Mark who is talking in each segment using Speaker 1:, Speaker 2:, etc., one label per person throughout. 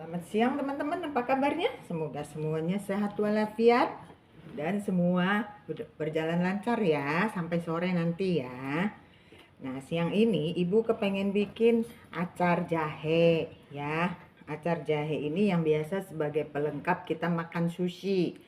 Speaker 1: Selamat siang teman-teman, apa kabarnya? Semoga semuanya sehat walafiat dan semua berjalan lancar ya sampai sore nanti ya. Nah, siang ini ibu kepengen bikin acar jahe ya. Acar jahe ini yang biasa sebagai pelengkap kita makan sushi.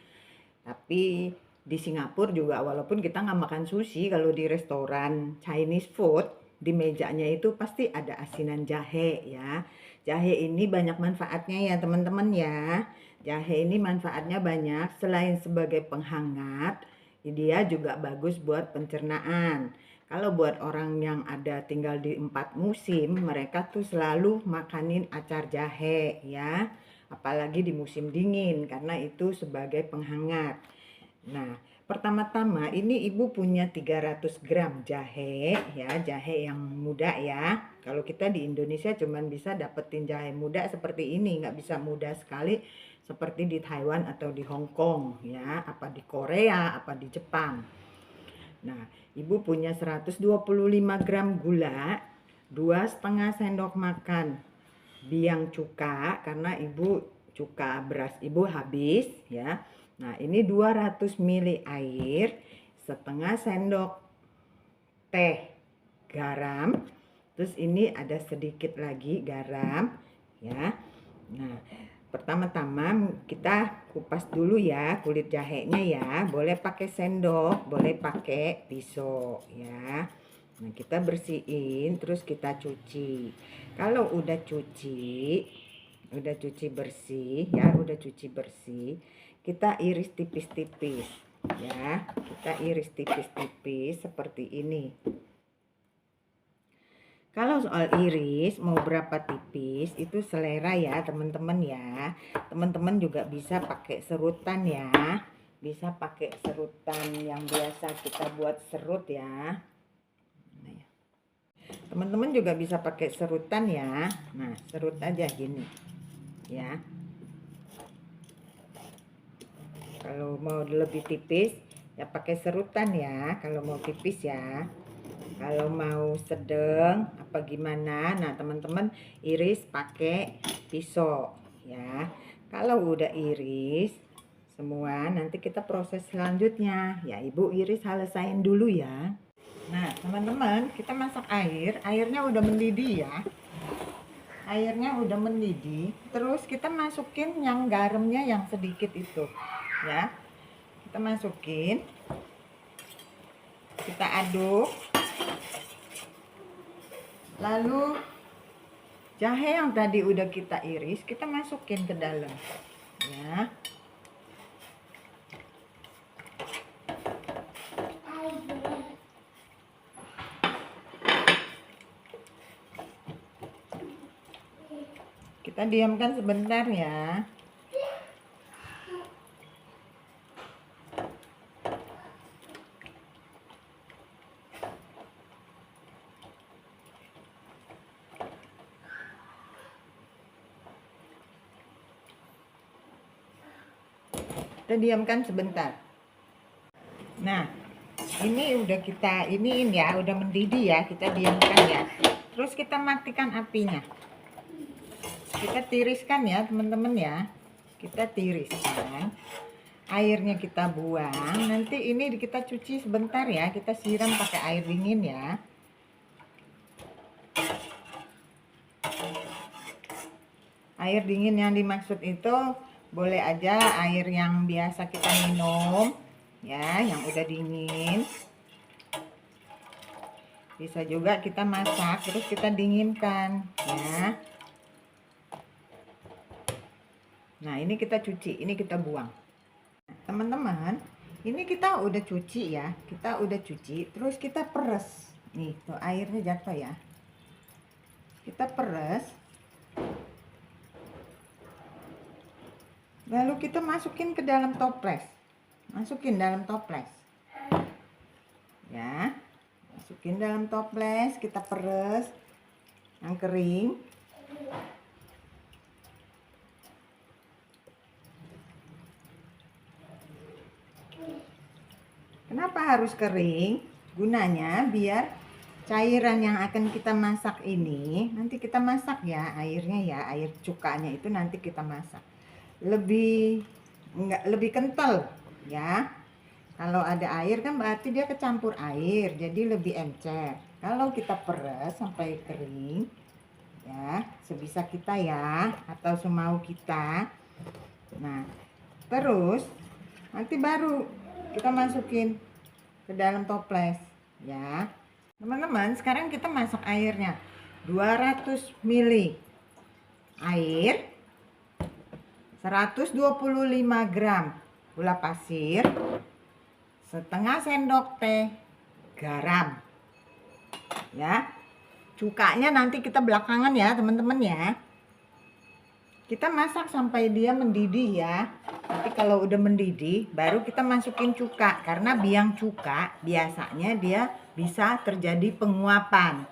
Speaker 1: Tapi di Singapura juga walaupun kita nggak makan sushi, kalau di restoran Chinese food di mejanya itu pasti ada asinan jahe ya. Jahe ini banyak manfaatnya ya teman-teman ya. Jahe ini manfaatnya banyak, selain sebagai penghangat, dia juga bagus buat pencernaan. Kalau buat orang yang ada tinggal di 4 musim, mereka tuh selalu makanin acar jahe ya. Apalagi di musim dingin karena itu sebagai penghangat. Nah, pertama-tama ini ibu punya 300 gram jahe ya, jahe yang muda ya. Kalau kita di Indonesia cuman bisa dapetin jahe muda seperti ini, nggak bisa muda sekali seperti di Taiwan atau di Hong Kong ya, apa di Korea, apa di Jepang. Nah, ibu punya 125 gram gula, 2,5 sendok makan biang cuka karena ibu cuka beras ibu habis ya. Nah, ini 200 ml air, setengah sendok teh garam. Terus ini ada sedikit lagi garam ya. Nah, pertama-tama kita kupas dulu ya kulit jahenya ya. Boleh pakai sendok, boleh pakai pisau ya. Nah, kita bersihin terus kita cuci. Kalau udah cuci bersih ya, udah cuci bersih, kita iris tipis-tipis ya. Kita iris tipis-tipis seperti ini. Kalau soal iris mau berapa tipis itu selera ya teman-teman ya. Teman-teman juga bisa pakai serutan ya. Bisa pakai serutan yang biasa kita buat serut ya. Teman-teman juga bisa pakai serutan ya. Nah, serut aja gini ya. Kalau mau lebih tipis ya pakai serutan ya. Kalau mau tipis ya. Kalau mau sedang apa gimana, nah teman-teman iris pakai pisau ya. Kalau udah iris semua, nanti kita proses selanjutnya ya. Ibu iris selesain dulu ya. Nah teman-teman, kita masak airnya udah mendidih ya. Airnya udah mendidih, terus kita masukin yang garamnya yang sedikit itu ya. Kita masukin, kita aduk. Lalu jahe yang tadi udah kita iris kita masukin ke dalam ya. Kita diamkan sebentar ya. Kita diamkan sebentar. Nah, ini udah kita iniin ya, udah mendidih ya, kita diamkan ya. Terus kita matikan apinya. Kita tiriskan ya, teman-teman ya. Kita tiriskan. Airnya kita buang. Nanti ini kita cuci sebentar ya, kita siram pakai air dingin ya. Air dingin yang dimaksud itu boleh aja air yang biasa kita minum ya, yang udah dingin. Bisa juga kita masak terus kita dinginkan ya. Nah, ini kita cuci, ini kita buang. Teman-teman, ini kita udah cuci ya. Kita udah cuci, terus kita peres. Nih, tuh airnya jatuh ya. Kita peres. Lalu kita masukin ke dalam toples. Masukin dalam toples. Ya. Masukin dalam toples, kita peres yang kering. Kenapa harus kering? Gunanya biar cairan yang akan kita masak ini, nanti kita masak ya airnya ya, air cukanya itu nanti kita masak. Lebih kental ya. Kalau ada air kan berarti dia kecampur air, jadi lebih encer. Kalau kita peres sampai kering, ya sebisa kita ya, atau semau kita. Nah, terus nanti baru kita masukin ke dalam toples ya. Teman-teman, sekarang kita masak airnya 200 ml air, 125 gram gula pasir, setengah sendok teh garam ya. Cukanya nanti kita belakangan ya teman-teman ya. Kita masak sampai dia mendidih ya. Nanti kalau udah mendidih baru kita masukin cuka, karena biang cuka biasanya dia bisa terjadi penguapan,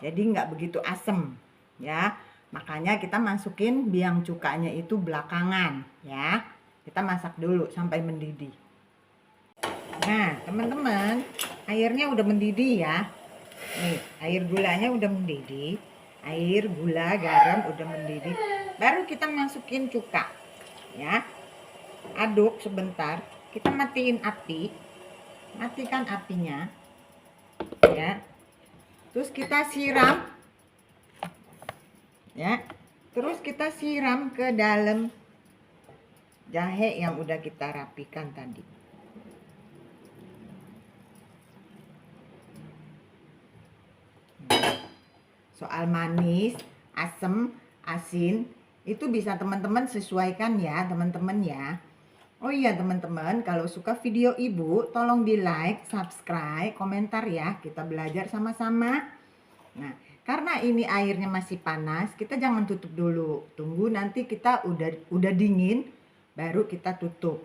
Speaker 1: jadi nggak begitu asem ya. Makanya kita masukin biang cukanya itu belakangan ya. Kita masak dulu sampai mendidih. Nah teman-teman, airnya udah mendidih ya. Nih, air gulanya udah mendidih, air gula garam udah mendidih, baru kita masukin cuka ya. Aduk sebentar, kita matiin api, matikan apinya ya. Terus kita siram ya, terus kita siram ke dalam jahe yang udah kita rapikan tadi. Soal manis, asem, asin itu bisa teman-teman sesuaikan ya teman-teman ya. Oh iya teman-teman, kalau suka video ibu tolong di like, subscribe, komentar ya, kita belajar sama-sama. Nah, karena ini airnya masih panas, kita jangan tutup dulu, tunggu nanti kita udah dingin baru kita tutup.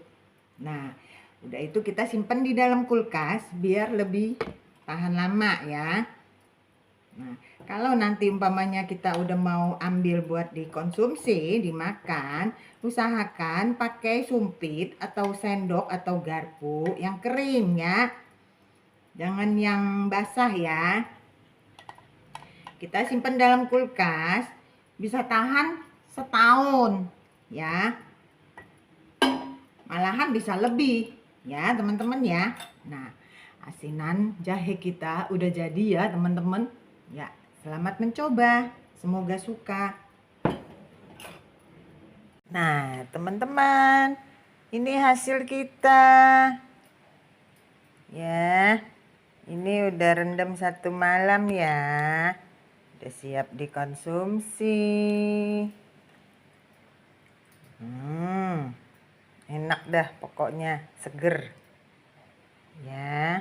Speaker 1: Nah, udah itu kita simpan di dalam kulkas biar lebih tahan lama ya. Nah, kalau nanti umpamanya kita udah mau ambil buat dikonsumsi, dimakan, usahakan pakai sumpit atau sendok atau garpu yang kering ya. Jangan yang basah ya. Kita simpan dalam kulkas, bisa tahan setahun ya. Malahan bisa lebih ya teman-teman ya. Nah, asinan jahe kita udah jadi ya teman-teman. Ya, selamat mencoba. Semoga suka. Nah, teman-teman, ini hasil kita. Ya, ini udah rendam 1 malam ya. Udah siap dikonsumsi. Enak dah pokoknya, seger. Ya.